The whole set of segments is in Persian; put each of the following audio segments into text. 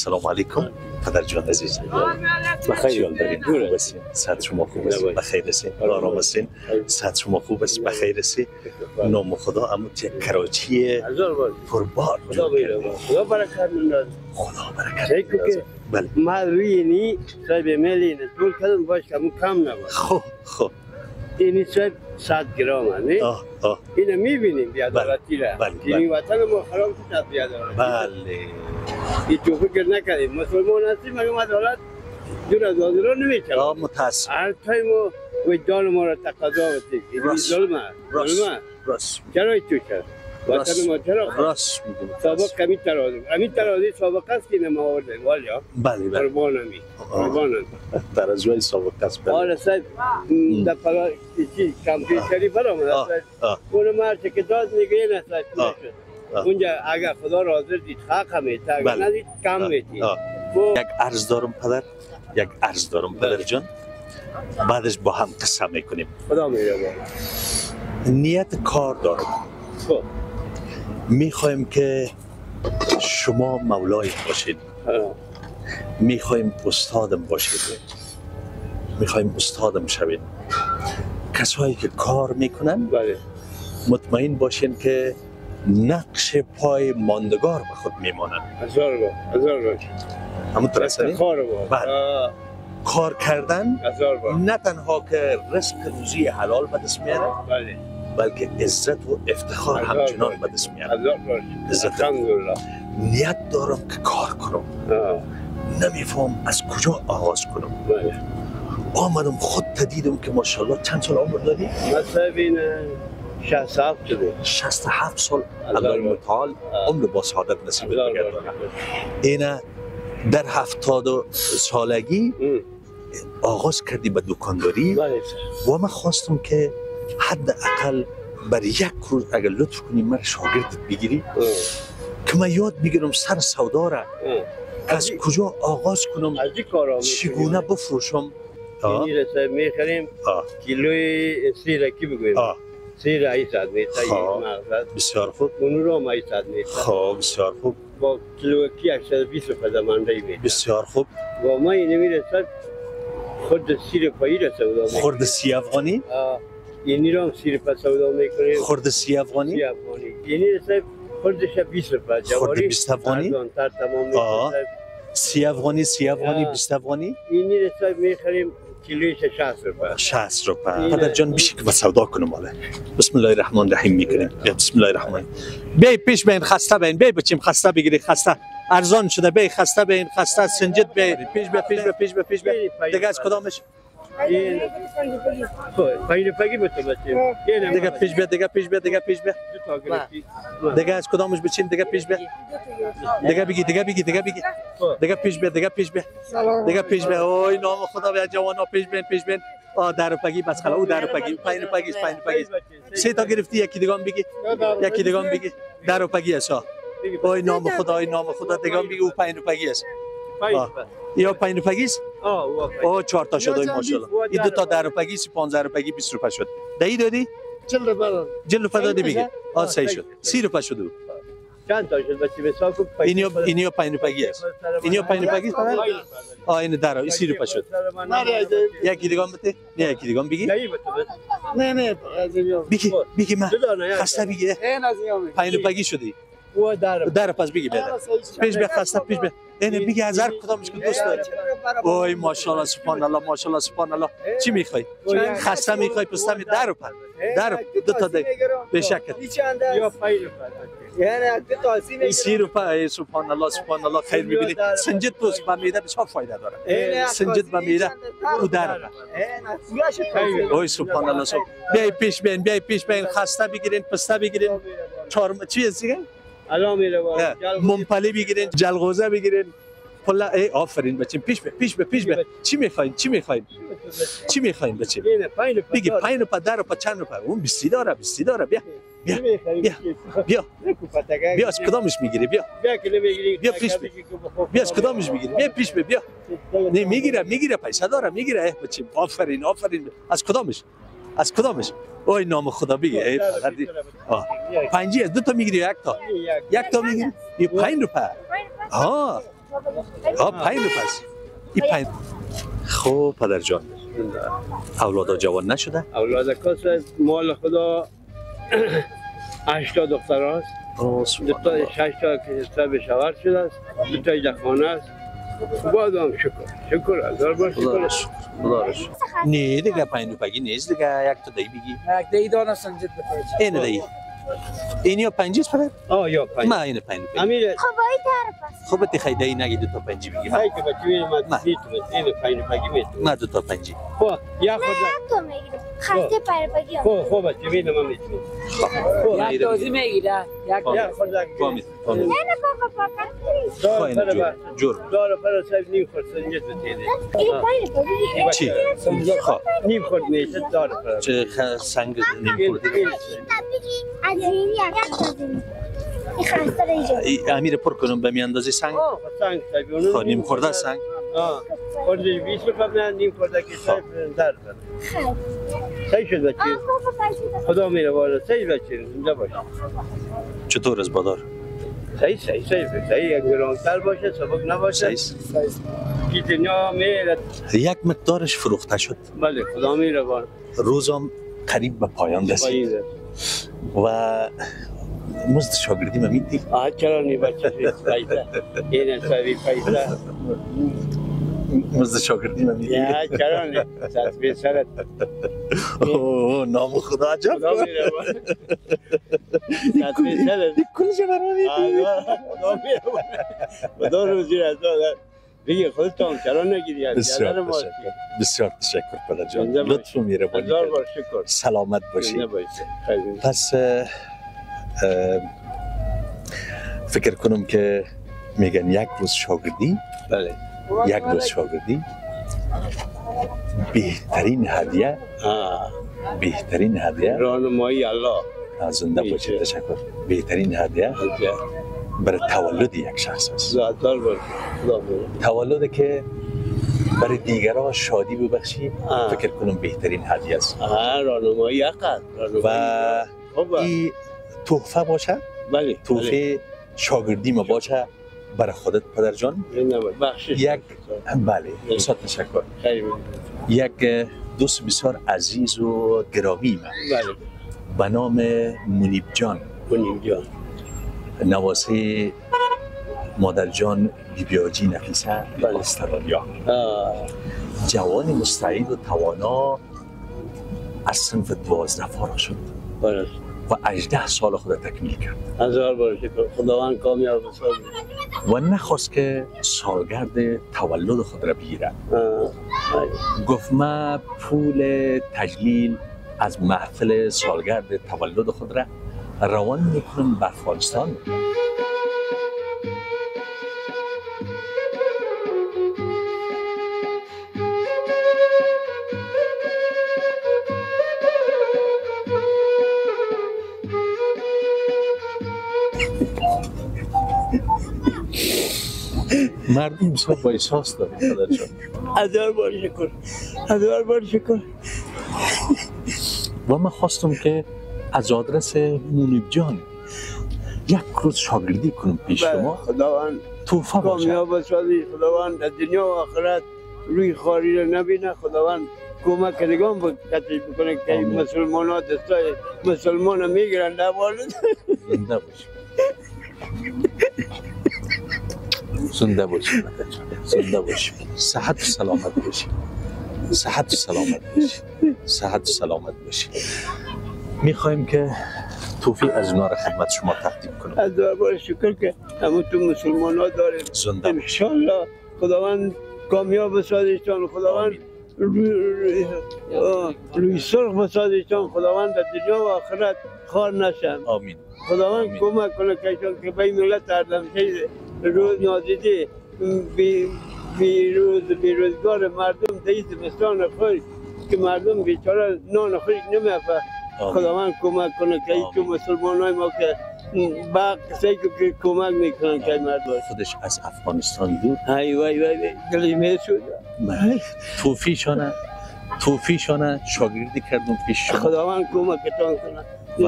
سلام علیکم پدر جان عزیز. بخیر دارین؟ خوب هستین؟ صحت شما خوب است؟ بخیر هستین؟ آرام هستین؟ صحت شما خوب است؟ بخیر هستین؟ نام خدا اما یک کراچی پربار خدا برکت می‌دهد. خدا برکت. بله. ما روی نی صاحب ملی نه طول کردم باش کم نبود. خب اینی صاحب 100 گرم نه؟ اینو می‌بینیم بی‌عدالتی را. این وطن ما خراب شد بی‌عدالتی. بله. این تو فکر نکردیم مسلمان هستیم مگه عدالت دور از آزادی نمی‌چرا. متأسف. هر تایم وجدان ما را تقاضا می‌کنه. این ظلمه. راست. چرا تو کرد؟ وطن ما چرا؟ راست میگم. سابق کمی ترازی. همین ترازی سابق است که ما آوردیم والیا. بله. قربانمی. ترازوی سابق است. آره صاحب در پلا چی کامپیوتری برام است. اون مرد که داد میگه نه صاحب. اونجا اگر خدا راضی دید حق میته اگر ندید کم میتی. یک عرض دارم پدر جان. بعدش با هم قصه میکنیم. خدا میگه. نیت کار دارم. خب میخوایم که شما مولای باشید. میخوایم استادم باشید. میخوایم استادم شوید. کسایی که کار میکنن مطمئن باشین که نقش پای ماندگار به خود میمانند. هزار بار همونطور است. کار کردن نه تنها که رزق روزی حلال به دست میاره بلکه عزت و افتخار همچنان به دست میاره. عزت. نیت دارم که کار کنم. نمیفهم از کجا آغاز کنم. آمدم خود دیدم که ماشاءالله چند سال عمر داری؟ مثلا 67 شده. 67 سال الله متعال عمر با سعادت نصیب بگرداند. اینا در 70 سالگی آغاز کردی به دکانداری و من خواستم که حداقل بر یک روز اگر لطف کنی من شاگردت بگیری که من یاد بگیرم سر سودا را از کجا آغاز کنم چگونه بفروشم. اینی رسه میخریم کیلوی سیر کی بگویم سیر 800 میته بسیار خوب. اون رو ما 800 میته. خب بسیار خوب. با کیلو کی 820 روپیه زمانده میته. بسیار خوب. و ما اینو میرسد خود سیر پایی را سودا میکنیم. خرد 30 افغانی؟ اینی رو هم سیر پا سودا میکنیم. خرد 30 افغانی؟ 30 افغانی. اینی رسه خردش 20 روپیه. خرد 20 افغانی؟ تر تمام میشه. 30 افغانی 20 افغانی؟ اینی رسه میخریم کیلویش 60 روپیه. 60 روپیه. پدر جان میشه که با سودا کنم حالا. بسم الله الرحمن الرحیم میکنیم. بسم الله الرحمن. بی پیش بین خسته بین بی بچیم خسته بگیری خسته ارزان شده بی خسته بین خسته سنجد بی پیش بی دیگه از کدامش پایین پگی بتوسیم دیگه پیش بی دیگه از کدامش بچین دیگه پیش بی دیگه بگی دیگه پیش بی اوی نام خدا بیا جوانا پیش بین در پگی بس خلا او در پگی پایین پگی سه تا گرفتی یکی دیگه بگی در پگی اسا اوی نام خدا دیگه بگی او پایین پگی است. یا 5 روپیه است؟ او 4 تا شده ماشاءالله. این 2 تا 10 روپیه 15 روپیه 20 روپیه شد. دایی دادی؟ 40 روپیه دادی میگه. صحیح شد. 30 روپیه شد. چند تا شد بچی حساب کن. اینیو 5 روپیه است. اینیو 5 روپیه است. این در 30 روپیه شد. یکی دیگه بده. نه یکی دیگه بگی. نه بگی من خسته بگی. 5 روپیه شدی. او در پس بگی بده. پیش به خسته پیش به اینه بگی از هر کدامش که دوست داری. اوه ماشاءالله سبحان الله چی میخوای؟ خسته میخوای پسته می در 2 تا دیگه به شکل یا 5 یعنی 2 تا 30 روپیه سبحان الله خیر میبینی سنجد دوست با میده بسیار فایده داره. سنجد با میده او در اوه سبحان الله بیای پیش بین خسته بگیرین پسته بگیرین چهارم چی دیگه الان میره ممپلی بگیرین جلغوزه بگیرین پلا آفرین بچین پیش به چی میخواین بچین بگی 5 روپیه 10 روپیه چند روپیه اون 20 داره بیا از کدامش میگیری بیا پیش بیا از کدامش میگیری بیا پیش بیا نه میگیره پیسه داره میگیره بچین آفرین از کدامش اوی نام خدا بگی پنجی از 2 تا میگیری یک تا میگیری 5 روپیه 5 پس این 5 خوب پدر جان اولادا جوان نشده؟ اولاد کس مال خدا 8 تا دختر هست 2 تا 6 تا که سب شوهر شده است 2 تا در خانه است بازم شکر هزار بار شکر خدا را شکر نه دیگه 5 روپگی نیست دیگه یک تا دی بگی یک دی دانه سنجد بپرچ این دی این یا 5 است پدر؟ یا 5 ما این 5 روپگی امیر خب وای طرف است خب تی خیلی نگی 2 تا 5 بگی هایی که بچه ما میتونه این 5 روپگی میتونه ما 2 تا 5 خب یا خود نه تو میگیری خسته پرپگی خب بچه میتونه ما میتونه یک دوزی میگیره یا خود فهمید نه نه پاپا دار پر جور دار پر سب نیم خورد سنجد بتیده این پرپگی چی؟ خب نیم خورد میشه دار پر چه سنگ نیم خورده بگی از این یک دوزی این خسته رایجا امیر پر کنم به می اندازی سنگ سنگ سبیونه خب نیم خورده سنگ خورده 20 روپیه نیم خورده که سب در خیلی صحیح شد بچه خدا میره بالا صحیح بچه اینجا باشه چطور از بادار؟ صحیح یک گرانتر باشه سبک نباشه صحیح که دنیا میره یک مقدارش فروخته شد بله خدا میره بالا روزم قریب به پایان رسید و مزد شاگردی ما میدی؟ چرا نی بچه پیسه این سوی پیسه مزد شاگردی ما میدی؟ چرا نی تصویر سرت اوه نام خدا عجب خدا میره بالا تصویر سرت کلش برام میدی؟ خدا میره بالا خدا روزی رضا بگی خودتون چرا نگیری بسیار تشکر پدر جان لطف میره بالا هزار بار شکر سلامت باشی پس فکر کنم که میگن یک روز شاگردی بله یک روز شاگردی بهترین هدیه راهنمایی الله زنده باشی تشکر بهترین هدیه برای تولد یک شخص است زاددار باش تولد که برای دیگران شادی ببخشی فکر کنم بهترین هدیه است راهنمایی عقل و این تحفه باشه بله تحفه شاگردی ما باشه برای خودت پدر جان یک بله بسیار تشکر یک دوست بسیار عزیز و گرامی من بله به نام منیب جان نواسه مادر جان بیبیاجی نفیسه استرالیا جوان مستعد و توانا از صنف 12 فارغ شد و 18 سال خود تکمیل کرد هزار بار شکر خداوند کامیاب بسازه و نخواست که سالگرد تولد خود را بگیرد گفت من پول تجلیل از محفل سالگرد تولد خود را روان میکنم به افغانستان مردم بسیار با احساس دارم پدر جان هزار بار شکر و من خواستم که از آدرس منیب جان یک روز شاگردی کنم پیش شما خداوند توفه باشه کامیاب بسازی خداوند در دنیا و آخرت روی خاری رو نبینه خداوند کمک کنگان بکنه که مسلمان ها دستای مسلمان ها میگیرن نوالد زنده باشی زنده باشی زنده باشی صحت و سلامت باشی صحت و سلامت باشی صحت و سلامت باشی میخوایم که توفیق از اونا را خدمت شما تقدیم کنم هزار بار شکر که همون تو مسلمان ها داریم زنده انشالله خداوند کامیاب بسازیشان خداوند روی سرخ بسازیشان خداوند در دنیا و آخرت خار نشن آمین خداوند کمک کنه که به ملت اردمشهر روز نازیده بیروزگار مردم دیز زمستان خود که مردم بیچاره نان خود نمیفه خداوند کمک کنه که تو مسلمان های ما که با کسی که کمک میکنن که مردم خودش از افغانستان دور های وای گلیمه شد توفیشانه شاگردی کردم پیش شما خداوند کمکتان کنه و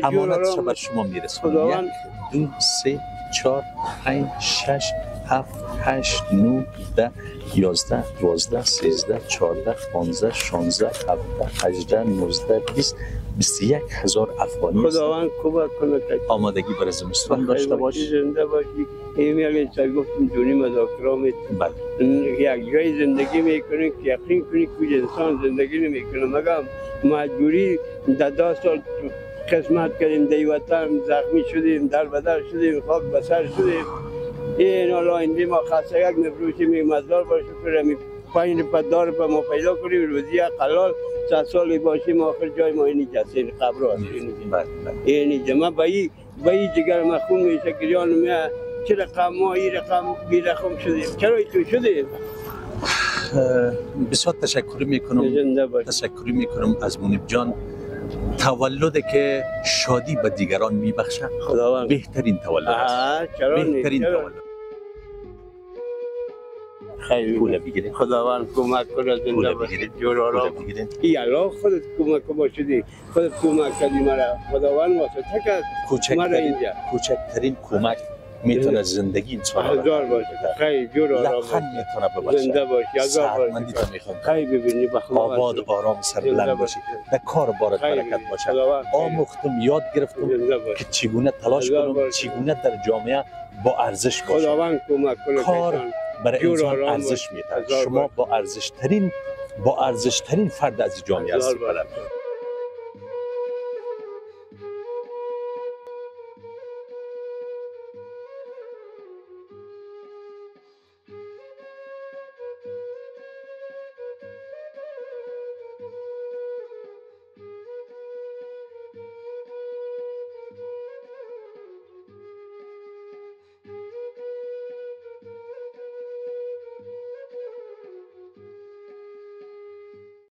امانت بر شما میرسونم خداوند 1 2 3 4 5 6 7 8 9 10 11 12 13 14 15 16 17 18 19 20 21,000 افغانی است. خداوند کمک کنه که آمادگی برای زمستان داشته باشی. زنده باشی. این یک سال گفتم دونی مذاکرات بله. یک جای زندگی میکنیم که یقین کنی که انسان زندگی نمیکنه مگم مجبوری در 10 سال قسمت کردیم دی وطن زخمی شدیم در بدر شدیم خاک بسر شدیم این حالا اینجا ما خستگک میفروشیم این مزدار باشه کنیم 5 روپیه 10 روپیه ما پیدا کنیم روزی حلال 100 سالی باشیم آخر جای ما اینی جسین قبر هست اینی من به این جگر مخون میشه که جان میه چه رقم ما این رقم بی رقم شدیم چرا تو شدیم بسیار تشکر میکنم از منیب جان. تولدی که شادی به دیگران میبخشه بهترین تولد است. بهترین تولد. خیلی پول بگیرید. خداوند کمک کنه زنده باشید جور آرام. ای الله خودت کمک باشید. خودت کمک کردی مرا. خداوند واسطه کرد مرا اینجا. کوچکترین کمک میتونه زندگی انسان هزار باشه. خیلی جور آرام. لبخند میتونه ببخشه. زنده باشی. هزار باشه. خیلی ببینی بخوام. آباد آرام سربلند باشی. در کار بارت برکت باشه. آموختم یاد گرفتم که چگونه تلاش کنم چگونه در جامعه با ارزش باشم. خداوند کمک کنه. کار برای انسان ارزش میده. شما با ارزش ترین فرد از جامعه هستید.